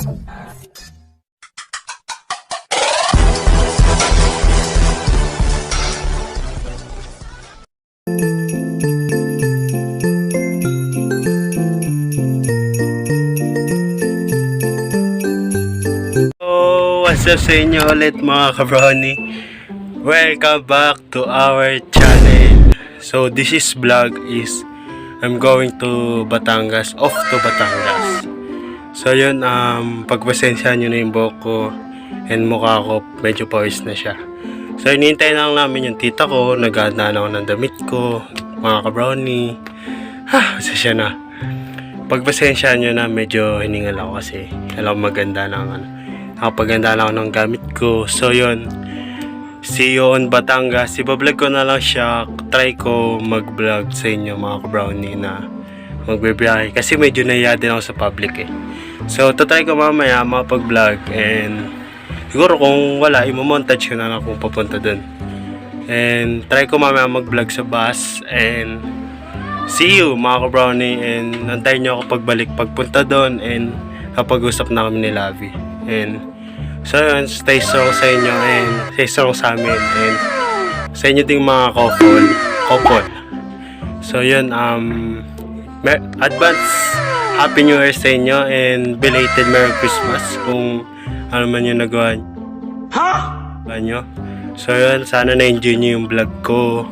What's up sa inyo ulit mga ka-brownie? Welcome back to our channel. So this is vlog is I'm going to Batangas, off to Batangas. So yun, pagpasensya nyo na yung buhok ko and mukha ko, medyo pawis na siya. So hinihintay na lang namin yung tita ko, nag-aanda na ako ng damit ko, mga ka-brownie. Masasya na. Pagpasensya nyo na, medyo hiningal ako kasi alam maganda ng nakapaganda lang ako ng gamit ko. So yun, see you on Batangas. Iba-vlog ko na lang siya. Try ko mag-vlog sa inyo mga ka-brownie na magbibiyahe kasi medyo nahiya din ako sa public eh. So tatry ko mamaya mapag-vlog and siguro kung wala, imo-montage ko na lang kung papunta dun. And try ko mamaya mag-vlog sa bus and see you mga ka-brownie, and antayin nyo ako pagbalik pagpunta dun and kapag-usap na kami ni Lavi. And so yun, stay strong sa inyo and stay strong sa amin and sa inyo ding mga couple. So yun, advance Happy New Year sa inyo and belated Merry Christmas kung ano man yung nagawa nyo. So yun, sana na-enjoy nyo yung vlog ko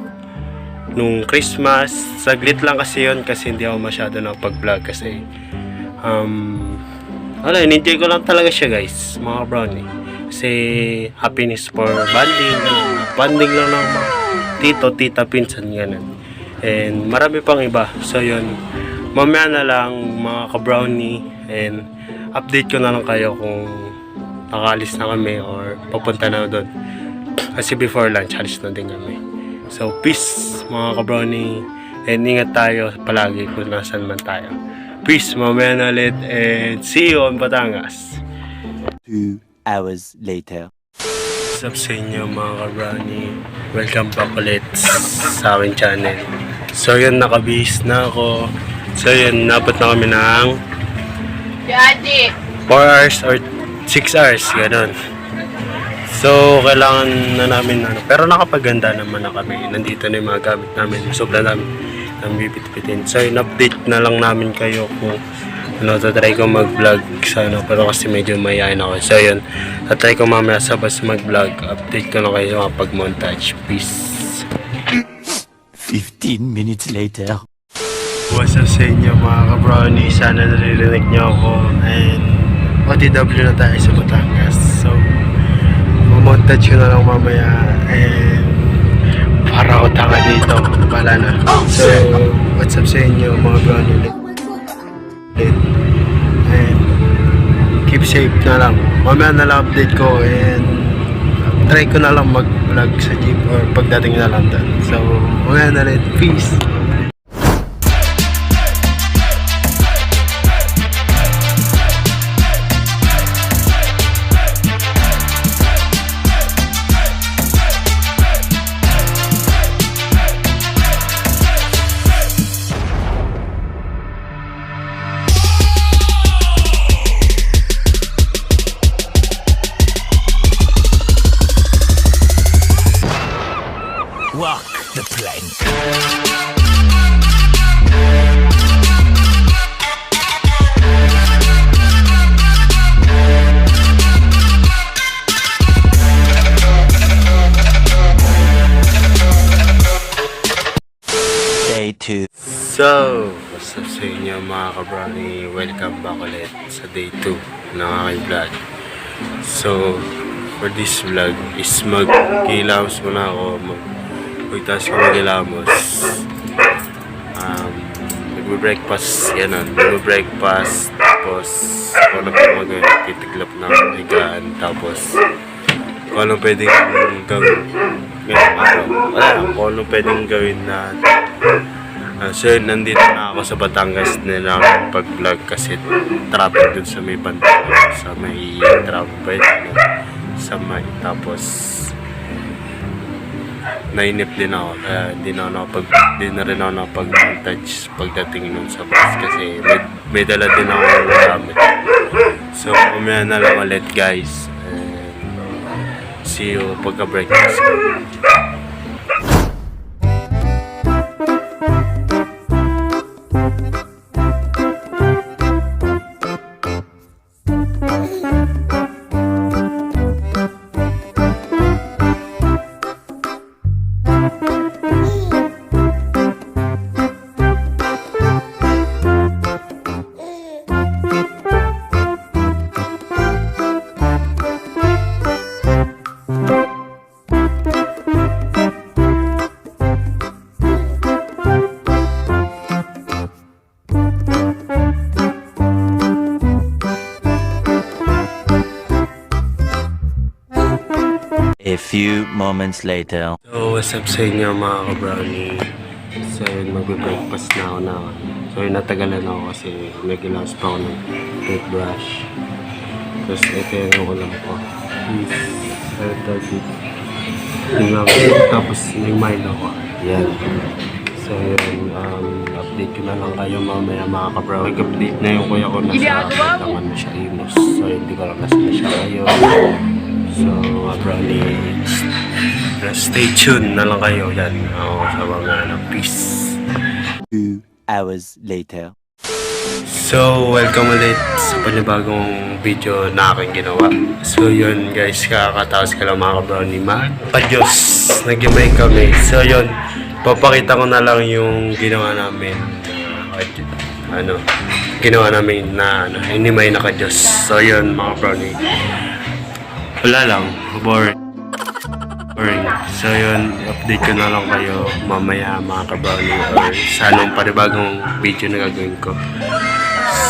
nung Christmas. Saglit lang kasi yun kasi hindi ako masyado nakapag-vlog kasi wala, in-enjoy ko lang talaga siya guys, mga brownie. Kasi happiness for bonding. Bonding lang ng mga tito, tita, pinsan, ganun. And marami pang iba. So yun, mamaya na lang mga ka-brownie. And update ko na lang kayo kung nakaalis na kami or papunta na doon. Kasi before lunch, alis na din kami. So peace mga ka-brownie. And ingat tayo palagi kung nasan man tayo. Peace, mamaya na ulit, and see you on Batangas. 2 hours later. What's up sa inyo mga ka-brownie? Welcome back ulit sa aking channel. So yun, nakabihis na ako. So yun, napot na kami ng 4 hours or 6 hours, gano'n. So kailangan na namin, pero nakapaganda naman na kami. Nandito na yung mga gamit namin, sobra namin ang bibit-bitin. So in-update na lang namin kayo kung tatry ko mag-vlog sa pero kasi medyo mayayain ako. So yun, tatry ko mamaya sa bus mag-vlog. Update ko lang kayo kapag montage. Peace. 15 minutes later. What's up sa inyo mga ka-brownie? Sana naririnig nyo ako and OTW na tayo sa Batangas. So montage ko na lang mamaya and para ako tanga dito, pala na. So, what's up sa inyo mga brownie? And keep safe na lang. Mamaya na lang update ko and try ko na lang mag-vlog sa jeep or pagdating na lang doon. So, mamaya na rin. Peace! Walk the plank. Day 2. So, what's up sa inyo mga ka-brownie? Welcome back ulit sa day 2 ng aking vlog. So, for this vlog is mag-kilamos muna ako. Pagtas ko mag-kilamos. Magbe-breakfast, yan. Magbe-breakfast. Tapos, kung ano pa mag-titiklap ng higaan. Tapos, kung ano pwedeng gawin ngayong araw. Wala lang, kung ano pwedeng gawin na so nandito na ako sa Batangas nila pag-vlog kasi traffic dun sa may banda, sa may traffic sa may, tapos nainip din ako kaya di na rin ako nakapag-montage pagdating nun sa bus kasi may dala din ako ng gamit. So mamaya na lang ulit guys. And see you pagka-breakfast. A few moments later. So, what's up sa inyo mga ka-brownie? So, yun, magbe-breakfast na ako na. So, yun, natagalan ako kasi may gilas pa ako ng toothbrush. Tapos, ito yung ulam ko. Tapos, may Milo ko. Yan. So, yun, update ko na lang kayo mamaya mga ka-brownie. Nag-update na yung kuya ko na sa katangan na siya imos. So, hindi ko lang nasa na siya kayo. So, brownie, stay tuned na lang kayo yan. Ako sa mga peace. 2 hours later. So, welcome ulit sa panibagong video na aking ginawa. So, yun guys, kakataos ka lang mga brownie. Magpa-Diyos, nag-imay kami. So, yun, papakita ko na lang yung ginawa namin. Ginawa namin na inimay na ka-Diyos. So, yun mga brownie. Wala lang, boring. So yun, update ko na lang kayo mamaya mga ka-brownie or sa anong panibagong video na gagawin ko.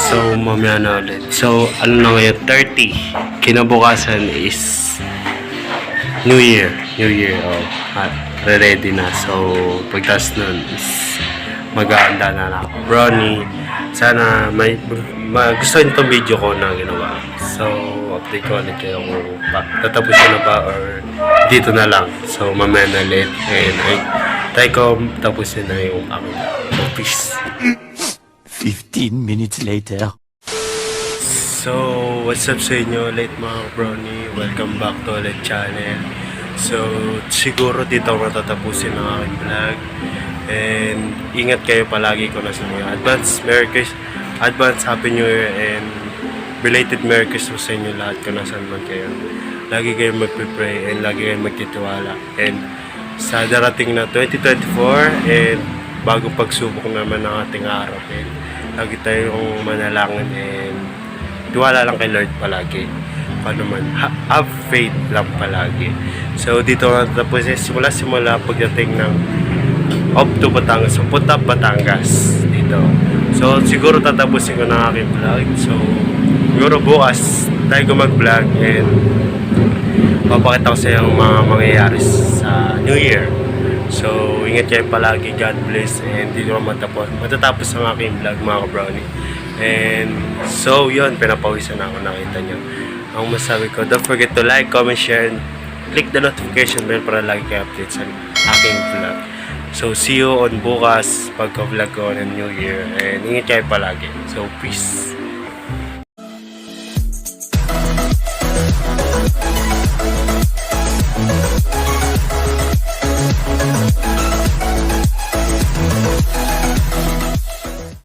So mamaya na ulit. So ano na ngayon, 30. Kinabukasan is New Year. Ready na. So pagtas nun is mag-aanda na ako. Brownie, sana may gusto nyo itong video ko na ginawa. So update ko ulit kayo kung tatapusin na ba or dito na lang. So mamaya na ulit. And try ko tapusin na yung aking peace. 15 minutes later. So what's up sa inyo ulit mga brownie. Welcome back to ulit channel. So siguro dito ako natatapusin ang aking vlog. And ingat kayo palagi ko na sa mga advance Happy New Year and belated Merry Christmas sa inyo lahat kung nasan man kayo. Lagi kayong magpipray and lagi kayong magtitiwala. And sa darating na 2024 and bago pagsubok naman ng ating araw, lagi tayong manalangin and tiwala lang kay Lord palagi. Paano man, have faith lang palagi. So dito na tapos simula pagdating ng up to Batangas, punta Batangas dito. So siguro tatapusin ko na aking vlog. So siguro bukas tayo mag-vlog and papakita ko sa iyo ang mga mangyayari sa New Year. So ingat kayo palagi, God bless, and dito naman matatapos ang aking vlog mga ka-brownie. And so yun, pinapawisan ako, nakita nyo. Ang masabi ko, don't forget to like, comment, share, and click the notification bell para lagi kayo update sa aking vlog. So see you on bukas pagka-vlog ko ng New Year, and ingat kayo palagi. So peace.